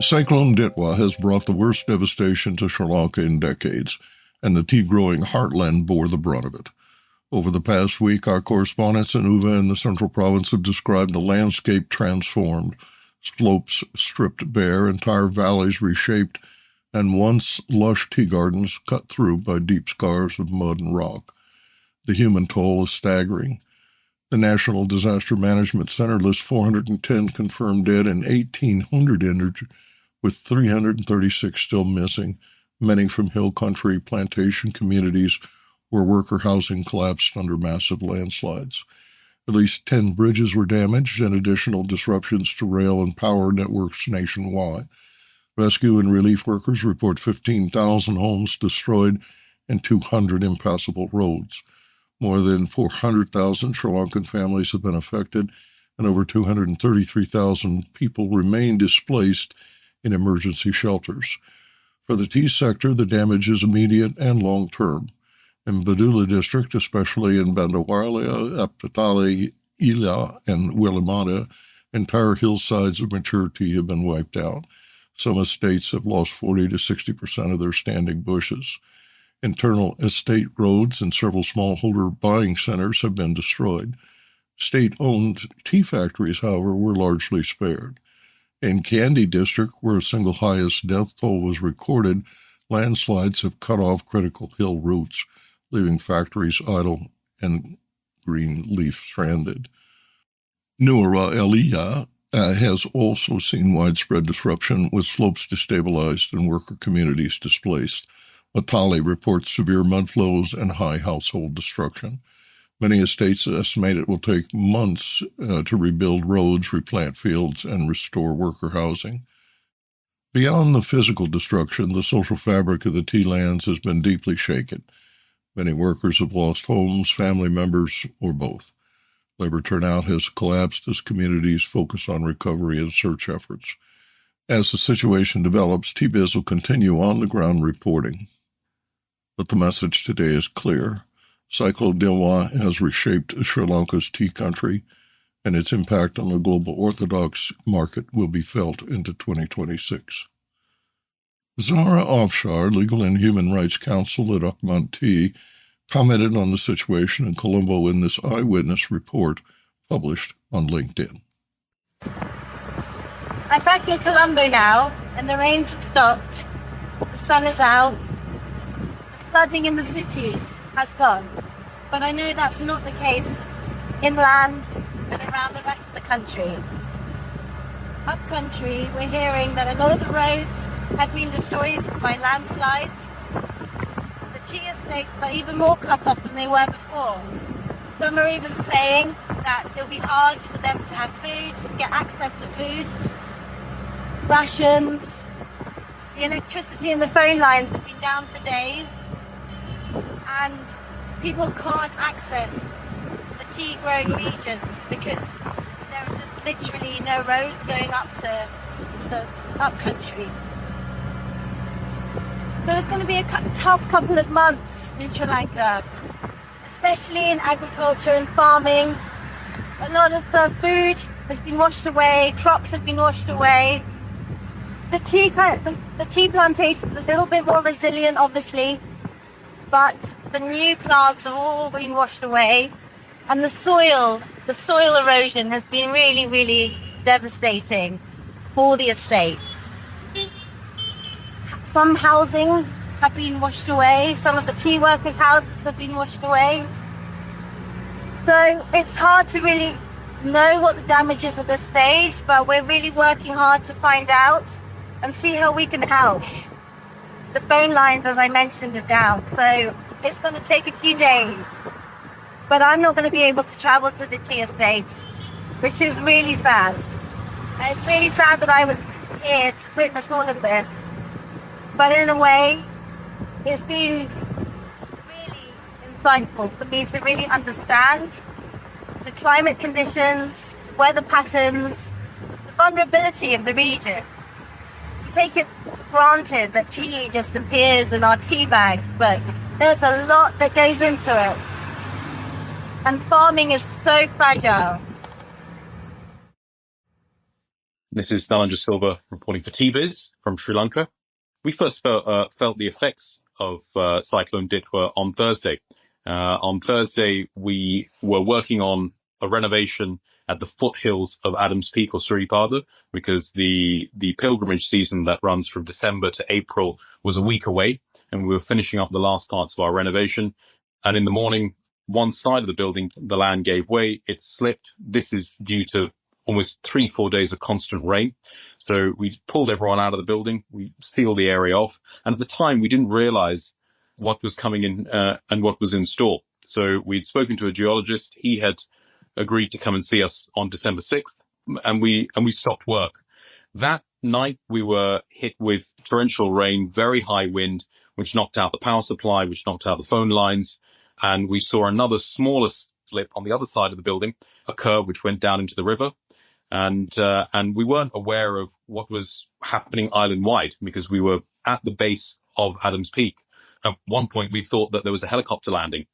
Cyclone Ditwa has brought the worst devastation to Sri Lanka in decades, and the tea-growing heartland bore the brunt of it. Over the past week, our correspondents in Uva in the central province have described a landscape transformed, slopes stripped bare, entire valleys reshaped, and once lush tea gardens cut through by deep scars of mud and rock. The human toll is staggering. The National Disaster Management Center lists 410 confirmed dead and 1,800 injured, with 336 still missing, many from hill country plantation communities where worker housing collapsed under massive landslides. At least 10 bridges were damaged and additional disruptions to rail and power networks nationwide. Rescue and relief workers report 15,000 homes destroyed and 200 impassable roads. More than 400,000 Sri Lankan families have been affected, and over 233,000 people remain displaced in emergency shelters. For the tea sector, the damage is immediate and long-term. In Badula district, especially in Bandawarlia, Apatali, Ila, and Willamata, entire hillsides of mature tea have been wiped out. Some estates have lost 40 to 60% of their standing bushes. Internal estate roads and several smallholder buying centers have been destroyed. State-owned tea factories, however, were largely spared. In Kandy district, where a single highest death toll was recorded, landslides have cut off critical hill routes, leaving factories idle and green leaf stranded. Nuera Elia has also seen widespread disruption, with slopes destabilized and worker communities displaced. Matali reports severe mudflows and high household destruction. Many estates estimate it will take months to rebuild roads, replant fields, and restore worker housing. Beyond the physical destruction, the social fabric of the tea lands has been deeply shaken. Many workers have lost homes, family members, or both. Labor turnout has collapsed as communities focus on recovery and search efforts. As the situation develops, TBIZ will continue on-the-ground reporting. But the message today is clear. Cyclone Ditwa has reshaped Sri Lanka's tea country, and its impact on the global orthodox market will be felt into 2026. Zara Afshar, Legal and Human Rights Counsel at Ahmad Tea, commented on the situation in Colombo in this eyewitness report published on LinkedIn. I'm back in Colombo now, and the rains have stopped. The sun is out. The flooding in the city has gone. But I know that's not the case inland and around the rest of the country. Up country, we're hearing that a lot of the roads have been destroyed by landslides. The tea estates are even more cut off than they were before. Some are even saying that it'll be hard for them to have food, to get access to food. Rations, the electricity and the phone lines have been down for days, and people can't access the tea growing regions because there are just literally no roads going up to the up country. So it's going to be a tough couple of months in Sri Lanka, especially in agriculture and farming. A lot of the food has been washed away, crops have been washed away. The tea plantation is a little bit more resilient, obviously, but the new plants have all been washed away, and the soil erosion has been really, really devastating for the estates. Some housing have been washed away. Some of the tea workers' houses have been washed away. So it's hard to really know what the damage is at this stage, but we're really working hard to find out and see how we can help. The phone lines, as I mentioned, are down, so it's going to take a few days. But I'm not going to be able to travel to the tea estates, which is really sad. And it's really sad that I was here to witness all of this. But in a way, it's been really insightful for me to really understand the climate conditions, weather patterns, the vulnerability of the region. We take it for granted that tea just appears in our tea bags, but there's a lot that goes into it. And farming is so fragile. This is Nalanja Silva reporting for TBiz from Sri Lanka. We first felt the effects of Cyclone Ditwa on Thursday. On Thursday, we were working on a renovation at the foothills of Adams Peak or Suripada, because the pilgrimage season that runs from December to April was a week away, and we were finishing up the last parts of our renovation. And in the morning, one side of the building, the land gave way, it slipped. This is due to almost 3-4 days of constant rain. So we pulled everyone out of the building, we sealed the area off, and at the time we didn't realize what was coming in and what was in store. So we'd spoken to a geologist. He had agreed to come and see us on December 6th, and we stopped work. That night we were hit with torrential rain, very high wind, which knocked out the power supply, which knocked out the phone lines, and we saw another smaller slip on the other side of the building occur, which went down into the river. And we weren't aware of what was happening island-wide, because we were at the base of Adams Peak. At one point, we thought that there was a helicopter landing,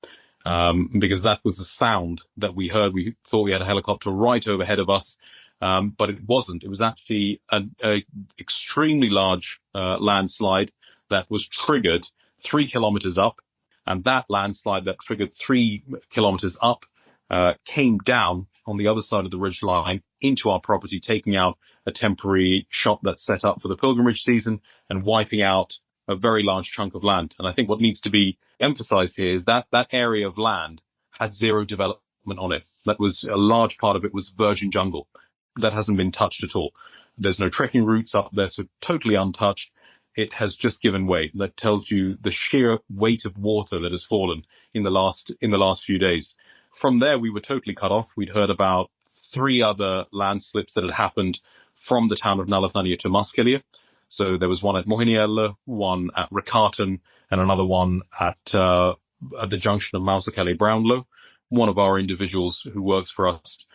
because that was the sound that we heard. We thought we had a helicopter right overhead of us, but it wasn't. It was actually an extremely large landslide that was triggered 3 kilometers up, and that landslide that triggered 3 kilometers up came down on the other side of the ridge line into our property, taking out a temporary shop that's set up for the pilgrimage season and wiping out a very large chunk of land. And I think what needs to be emphasized here is that that area of land had zero development on it. That was a large part of it was virgin jungle. That hasn't been touched at all. There's no trekking routes up there, so totally untouched. It has just given way. That tells you the sheer weight of water that has fallen in the last few days. From there, we were totally cut off. We'd heard about 3 other landslips that had happened from the town of Nalathania to Muskelia. So there was one at Mohiniella, one at Rakatan, and another one at the junction of Mausakele Brownlow. One of our individuals who works for us,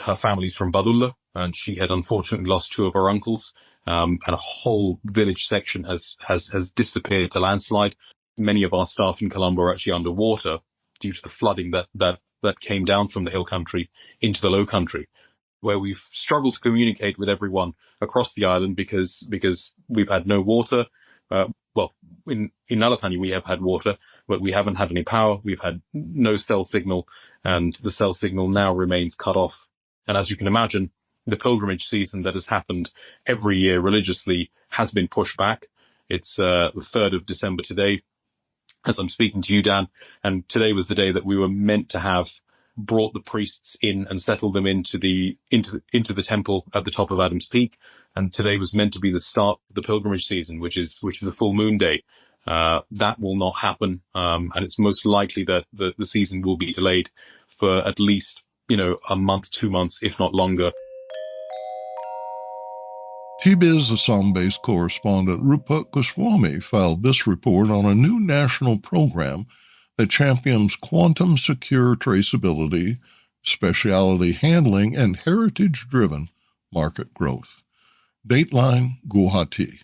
her family's from Badulla, and she had unfortunately lost 2 of her uncles, and a whole village section has disappeared to landslide. Many of our staff in Colombo are actually underwater due to the flooding that came down from the hill country into the low country, where we've struggled to communicate with everyone across the island because we've had no water. Well, in Nalathani we have had water, but we haven't had any power. We've had no cell signal, and the cell signal now remains cut off. And as you can imagine, the pilgrimage season that has happened every year religiously has been pushed back. It's the 3rd of December today, as I'm speaking to you, Dan, and today was the day that we were meant to have brought the priests in and settled them into the temple at the top of Adams Peak. And today was meant to be the start of the pilgrimage season, which is a full moon day. That will not happen, and it's most likely that the season will be delayed for at least a month, 2 months, if not longer. TBiz Assam-based correspondent Rupak Goswami filed this report on a new national program that champions quantum secure traceability, specialty handling, and heritage-driven market growth. Dateline, Guwahati.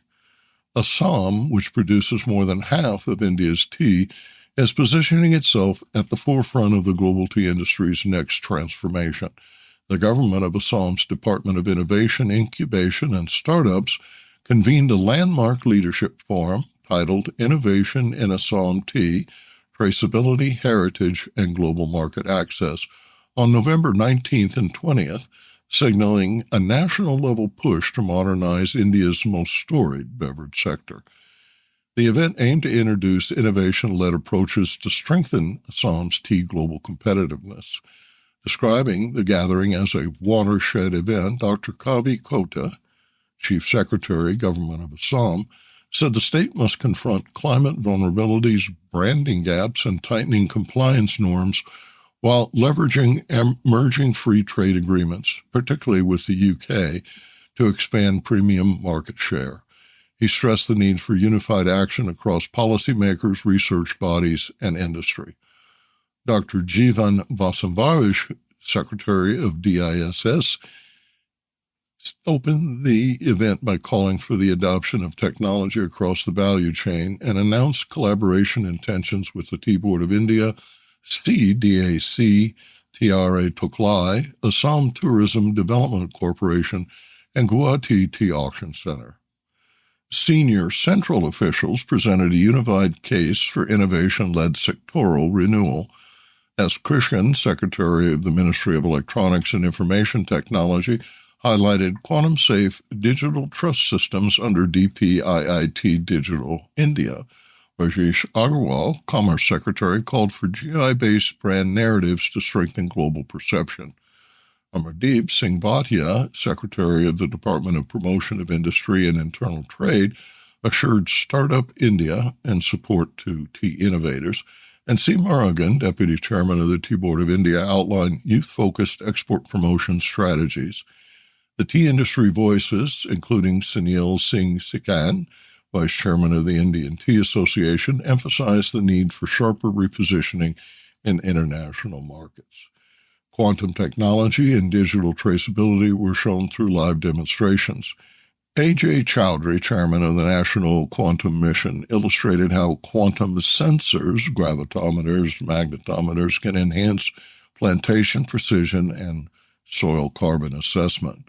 Assam, which produces more than half of India's tea, is positioning itself at the forefront of the global tea industry's next transformation. The government of Assam's Department of Innovation, Incubation, and Startups convened a landmark leadership forum titled Innovation in Assam Tea, Traceability, Heritage, and Global Market Access on November 19th and 20th, signaling a national-level push to modernize India's most storied beverage sector. The event aimed to introduce innovation-led approaches to strengthen Assam's tea global competitiveness. Describing the gathering as a watershed event, Dr. Kavi Kota, Chief Secretary, Government of Assam, said the state must confront climate vulnerabilities, branding gaps, and tightening compliance norms while leveraging emerging free trade agreements, particularly with the UK, to expand premium market share. He stressed the need for unified action across policymakers, research bodies, and industry. Dr. Jivan Vasamvarish, Secretary of DISS, opened the event by calling for the adoption of technology across the value chain and announced collaboration intentions with the Tea Board of India, CDAC, TRA Toklai, Assam Tourism Development Corporation, and Guwahati Tea Auction Center. Senior central officials presented a unified case for innovation-led sectoral renewal. S. Krishnan, Secretary of the Ministry of Electronics and Information Technology, highlighted quantum-safe digital trust systems under DPIIT Digital India. Rajesh Agarwal, Commerce Secretary, called for GI-based brand narratives to strengthen global perception. Amardeep Singh Bhatia, Secretary of the Department of Promotion of Industry and Internal Trade, assured Startup India and support to tea innovators. And C. Murugan, Deputy Chairman of the Tea Board of India, outlined youth-focused export promotion strategies. The tea industry voices, including Sunil Singh Sikand, Vice Chairman of the Indian Tea Association, emphasized the need for sharper repositioning in international markets. Quantum technology and digital traceability were shown through live demonstrations. A.J. Chowdhury, chairman of the National Quantum Mission, illustrated how quantum sensors, gravitometers, magnetometers, can enhance plantation precision and soil carbon assessment.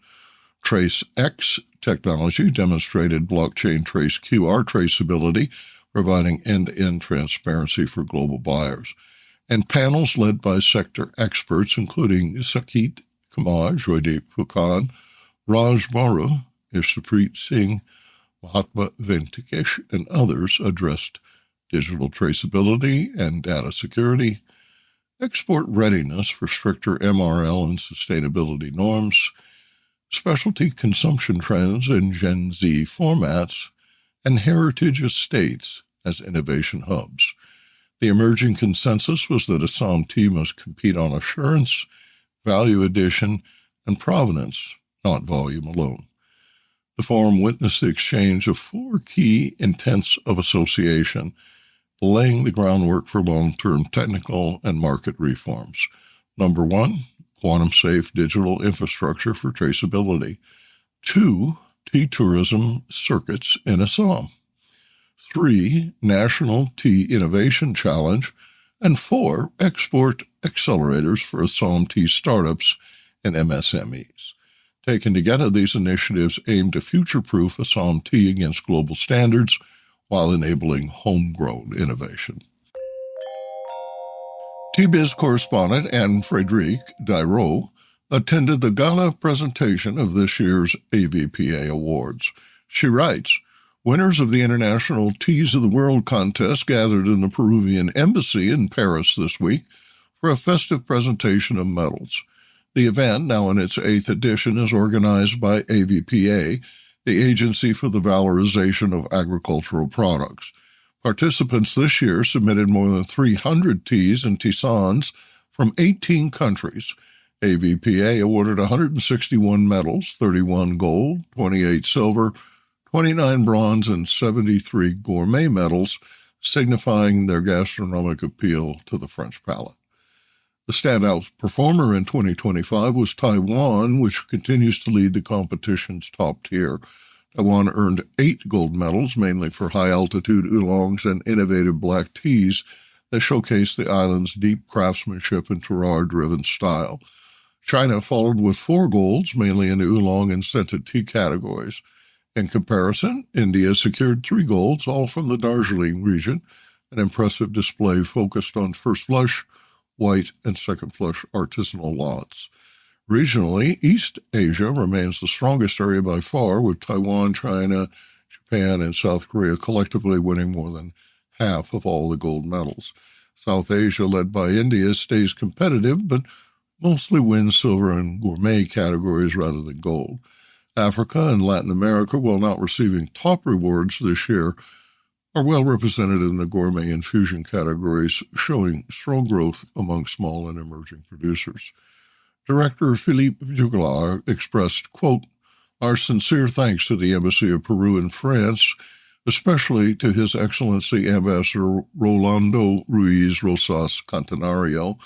TraceX technology demonstrated blockchain trace QR traceability, providing end-to-end transparency for global buyers. And panels led by sector experts, including Sakit Kumar, Joydeep Phukan, Raj Baru, Ishtapreet Singh, Mahatma Venkatesh, and others, addressed digital traceability and data security, export readiness for stricter MRL and sustainability norms, specialty consumption trends in Gen Z formats, and heritage estates as innovation hubs. The emerging consensus was that Assam tea must compete on assurance, value addition, and provenance, not volume alone. The forum witnessed the exchange of 4 key intents of association, laying the groundwork for long-term technical and market reforms. Number 1, quantum-safe digital infrastructure for traceability. 2, tea tourism circuits in Assam. 3, National Tea Innovation Challenge. And 4, export accelerators for Assam tea startups and MSMEs. Taken together, these initiatives aim to future-proof Assam tea against global standards while enabling homegrown innovation. Tea-Biz correspondent Anne-Frédérique Dairaud attended the gala presentation of this year's AVPA Awards. She writes, winners of the International Teas of the World contest gathered in the Peruvian Embassy in Paris this week for a festive presentation of medals. The event, now in its 8th edition, is organized by AVPA, the Agency for the Valorization of Agricultural Products. Participants this year submitted more than 300 teas and tisanes from 18 countries. AVPA awarded 161 medals, 31 gold, 28 silver, 29 bronze, and 73 gourmet medals, signifying their gastronomic appeal to the French palate. The standout performer in 2025 was Taiwan, which continues to lead the competition's top tier. Taiwan earned 8 gold medals, mainly for high-altitude oolongs and innovative black teas that showcase the island's deep craftsmanship and terroir-driven style. China followed with 4 golds, mainly in the oolong and scented tea categories. In comparison, India secured 3 golds, all from the Darjeeling region, an impressive display focused on first flush, white, and second flush artisanal lots. Regionally, East Asia remains the strongest area by far, with Taiwan, China, Japan, and South Korea collectively winning more than half of all the gold medals. South Asia, led by India, stays competitive, but mostly wins silver and gourmet categories rather than gold. Africa and Latin America, while not receiving top rewards this year, are well represented in the gourmet and fusion categories, showing strong growth among small and emerging producers. Director Philippe Juglar expressed, quote, our sincere thanks to the Embassy of Peru in France, especially to His Excellency Ambassador Rolando Ruiz Rosas Cantanario,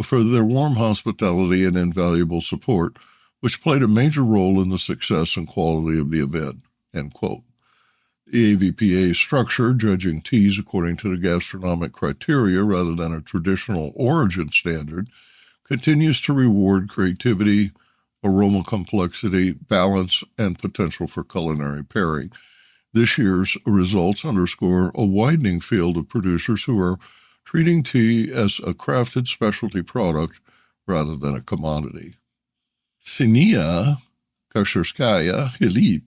for their warm hospitality and invaluable support, which played a major role in the success and quality of the event, end quote. The AVPA structure, judging teas according to the gastronomic criteria rather than a traditional origin standard, continues to reward creativity, aroma complexity, balance, and potential for culinary pairing. This year's results underscore a widening field of producers who are treating tea as a crafted specialty product rather than a commodity. Ksenia Kasherskaya Hilip,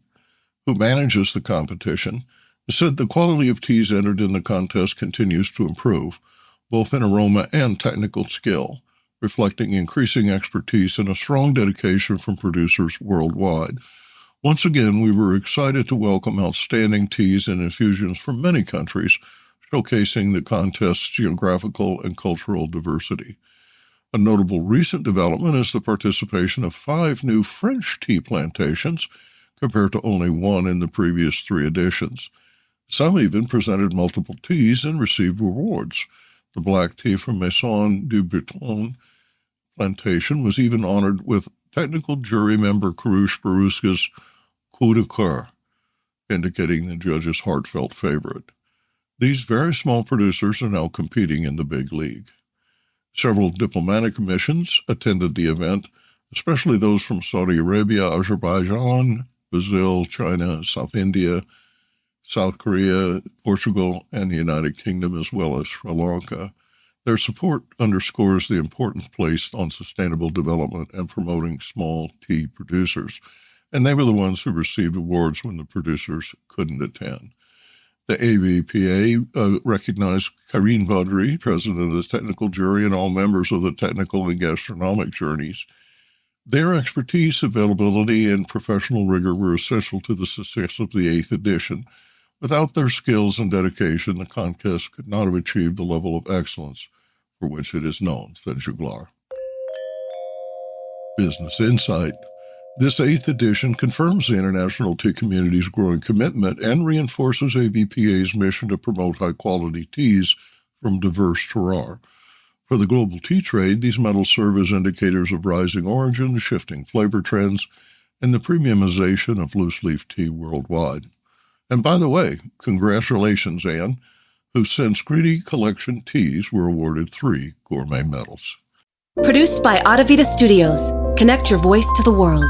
who manages the competition, said the quality of teas entered in the contest continues to improve, both in aroma and technical skill, reflecting increasing expertise and a strong dedication from producers worldwide. Once again, we were excited to welcome outstanding teas and infusions from many countries, showcasing the contest's geographical and cultural diversity. A notable recent development is the participation of 5 new French tea plantations, compared to only 1 in the previous 3 editions. Some even presented multiple teas and received awards. The black tea from Maison du Breton plantation was even honored with technical jury member Karush Baruska's coup de coeur, indicating the judge's heartfelt favorite. These very small producers are now competing in the big league. Several diplomatic missions attended the event, especially those from Saudi Arabia, Azerbaijan, Brazil, China, South India, South Korea, Portugal, and the United Kingdom, as well as Sri Lanka. Their support underscores the importance placed on sustainable development and promoting small tea producers, and they were the ones who received awards when the producers couldn't attend. The AVPA recognized Karine Baudry, president of the technical jury, and all members of the technical and gastronomic journeys. Their expertise, availability, and professional rigor were essential to the success of the 8th edition. Without their skills and dedication, the contest could not have achieved the level of excellence for which it is known, said Juglar. Business Insight. This 8th edition confirms the international tea community's growing commitment and reinforces AVPA's mission to promote high-quality teas from diverse terroir. For the global tea trade, these medals serve as indicators of rising origin, shifting flavor trends, and the premiumization of loose-leaf tea worldwide. And by the way, congratulations, Anne, whose Sanskriti collection teas were awarded 3 gourmet medals. Produced by Adavita Studios. Connect your voice to the world.